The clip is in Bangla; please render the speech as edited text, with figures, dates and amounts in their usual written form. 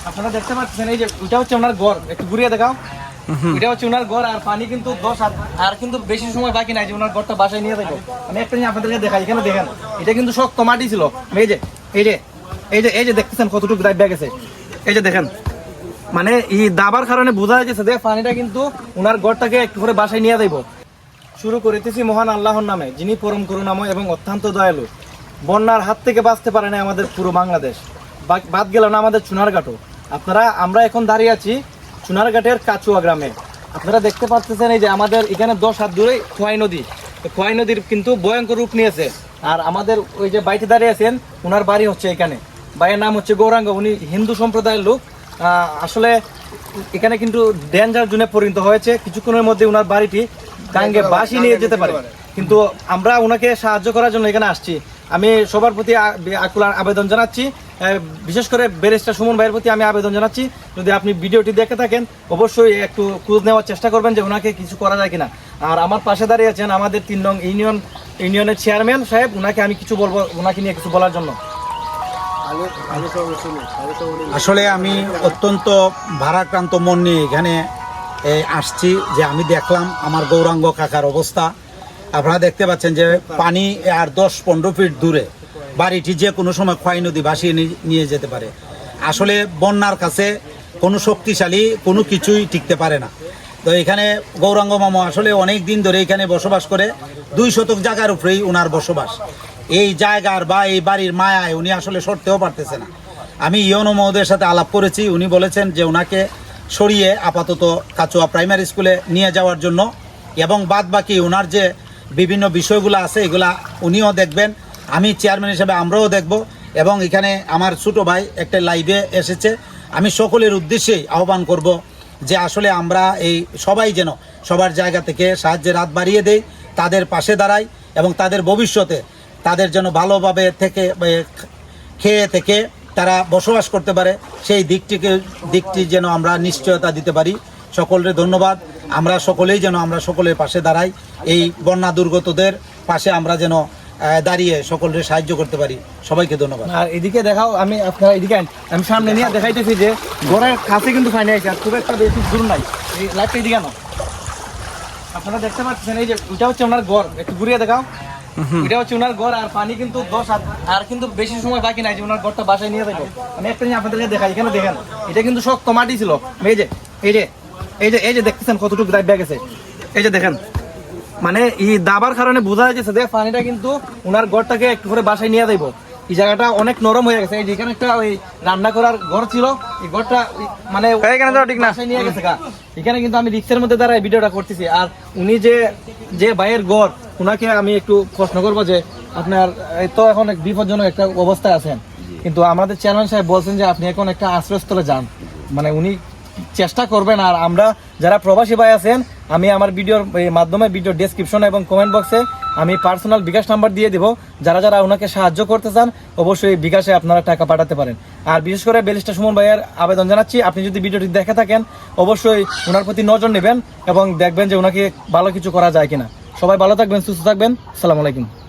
আপনারা দেখতে পাচ্ছেন এই যে এটা হচ্ছে ওনার ঘর, একটু ঘুরিয়ে দেখাও। এটা হচ্ছে ওনার ঘর, আর পানি কিন্তু 10 আর কিন্তু বেশি সময় বাকি নাই যে ওনার ঘরটা বাসায় নিয়ে যাবো। আমি একটা জিনিস আপনাদেরকে দেখাই, এখানে দেখেন এটা কিন্তু শক্ত মাটি ছিল। এই যে এই যে এই যে এই যে দেখতেছেন কতটুকু দাবিয়ে গেছে, এই যে দেখেন, মানে এই দাবার কারণে বোঝা যাচ্ছে যে পানিটা কিন্তু ওনার ঘরটাকে একটু করে বাসায় নিয়ে যাইব। শুরু করিতেছি মহান আল্লাহর নামে, যিনি পরম করুণাময় এবং অত্যন্ত দয়ালু। বন্যার হাত থেকে বাঁচতে পারে না আমাদের পুরো বাংলাদেশ, বাদ গেল না আমাদের চুনারঘাটও। আমরা এখন দাঁড়িয়ে আছি চুনারঘাটের কাচুয়া গ্রামে। আপনারা দেখতে পাচ্ছেন এই যে আমাদের এখানে 10 হাত দূরে খোয়াই নদী, খোয়াই নদীর কিন্তু ভয়ঙ্কর রূপ নিয়েছে। আর আমাদের ওই যে বাইতে দাঁড়িয়ে আছেন, ওনার বাড়ি হচ্ছে এখানে, ভাইয়ের নাম হচ্ছে গৌরাঙ্গ, উনি হিন্দু সম্প্রদায়ের লোক। আসলে এখানে কিন্তু ডেঞ্জার জোনে পরিণত হয়েছে, কিছুক্ষণের মধ্যে ওনার বাড়িটি গাঙ্গে বাসি নিয়ে যেতে পারে। কিন্তু আমরা ওনাকে সাহায্য করার জন্য এখানে আসছি। আমি সবার প্রতি আকুল আবেদন জানাচ্ছি, বিশেষ করে ব্যারিস্টার সুমন ভাইয়ের প্রতি আমি আবেদন জানাচ্ছি, যদি আপনি ভিডিওটি দেখে থাকেন অবশ্যই একটু খোঁজ নেওয়ার চেষ্টা করবেন যে ওনাকে কিছু করা যায় কিনা। আর আমার পাশে দাঁড়িয়ে আছেন আমাদের 3 নং ইউনিয়নের চেয়ারম্যান সাহেব, ওনাকে আমি কিছু বলবো, ওনাকে নিয়ে কিছু বলার জন্য। আসলে আমি অত্যন্ত ভারাক্রান্ত মন নিয়ে এখানে আসছি, যে আমি দেখলাম আমার গৌরাঙ্গ কাকার অবস্থা। আপনারা দেখতে পাচ্ছেন যে পানি আর 10-15 ফিট দূরে বাড়িটি যে কোনো সময় খোয়াই নদী ভাসিয়ে নিয়ে যেতে পারে। আসলে বন্যার কাছে কোনো শক্তিশালী কোনো কিছুই টিকতে পারে না। তো এখানে গৌরাঙ্গ মামা আসলে অনেক দিন ধরে এখানে বসবাস করে, 2 শতক জায়গার উপরেই ওনার বসবাস। এই জায়গার বা এই বাড়ির মায়ায় উনি আসলে সরতেও পারতেছে না। আমি ইয়নো মহোদয়ের সাথে আলাপ করেছি, উনি বলেছেন যে ওনাকে সরিয়ে আপাতত কাচুয়া প্রাইমারি স্কুলে নিয়ে যাওয়ার জন্য, এবং বাদ বাকি ওনার যে বিভিন্ন বিষয়গুলো আছে এগুলা উনিও দেখবেন, আমি চেয়ারম্যান হিসেবে আমরাও দেখব। এবং এখানে আমার ছোটো ভাই একটা লাইভে এসেছে, আমি সকলের উদ্দেশ্যেই আহ্বান করব যে আসলে আমরা এই সবাই যেন সবার জায়গা থেকে সাহায্যের হাত বাড়িয়ে দেই, তাদের পাশে দাঁড়াই, এবং তাদের ভবিষ্যতে তাদের যেন ভালোভাবে খেয়ে থেকে তারা বসবাস করতে পারে, সেই দিকটি যেন আমরা নিশ্চয়তা দিতে পারি। সকলের ধন্যবাদ। আমরা সকলের পাশে দাঁড়াই, এই বন্যা দুর্গতদের পাশে আমরা যেন দাঁড়িয়ে সকলের সাহায্য করতে পারি। সবাইকে ধন্যবাদ। আর এদিকে দেখাও, আপনারা এদিকে আমি সামনে নিয়ে দেখাইতেছি যে ঘরের কাছে কিন্তু ফাইনে আছে, আর খুব একটা বেশি দূর নাই। এই লাইটটা এদিকে আনো। আপনারা দেখতে পাচ্ছেন এই যে এটা হচ্ছে ওনার ঘর, একটু ঘুরিয়ে দেখাও। এটা হচ্ছে ওনার ঘর, আর পানি কিন্তু 10 আর কিন্তু বেশি সময় বাকি নাই যে ওনার ঘরটা বাসায় নিয়ে যাবো। আমি একটা জিনিস আপনাদেরকে দেখাই, এখানে দেখেন এটা কিন্তু শক্ত মাটি ছিল। এই যে এই যে এই যে এই যে দেখতেছেন কতটুকু দাবিয়ে গেছে, এই যে দেখেন, মানে এই দাবার কারণে বোঝা যাচ্ছে যে পানিটা কিন্তু ওনার ঘরটাকে একটু করে বাসায় নিয়ে যাইব। এই জায়গাটা অনেক নরম হয়ে গেছে। এই যেখানে একটা ওই রান্না করার ঘর ছিল, এই ঘরটা মানে বাসায় নিয়ে গেছে। এখানে কিন্তু আমি রিক্সের মধ্যে দ্বারা ভিডিওটা করতেছি। আর উনি যে ভাইয়ের ঘর, ওনাকে আমি একটু প্রশ্ন করবো যে আপনার তো এখন এক বিপজ্জনক একটা অবস্থায় আছেন, কিন্তু আমাদের চেয়ারম্যান সাহেব বলছেন যে আপনি এখন একটা আশ্রয়স্থলে যান, মানে উনি চেষ্টা করবেন। আর আমরা যারা প্রবাসী ভাই আছেন, আমি আমার ভিডিওর মাধ্যমে ভিডিও ডেসক্রিপশনে এবং কমেন্ট বক্সে আমি পার্সোনাল বিকাশ নাম্বার দিয়ে দেবো। যারা ওনাকে সাহায্য করতে চান অবশ্যই বিকাশে আপনারা টাকা পাঠাতে পারেন। আর বিশেষ করে ব্যারিস্টার সুমন ভাইয়ের আবেদন জানাচ্ছি, আপনি যদি ভিডিওটি দেখে থাকেন অবশ্যই ওনার প্রতি নজর নেবেন এবং দেখবেন যে ওনাকে ভালো কিছু করা যায় কিনা। সবাই ভালো থাকবেন, সুস্থ থাকবেন। আসসালামু আলাইকুম।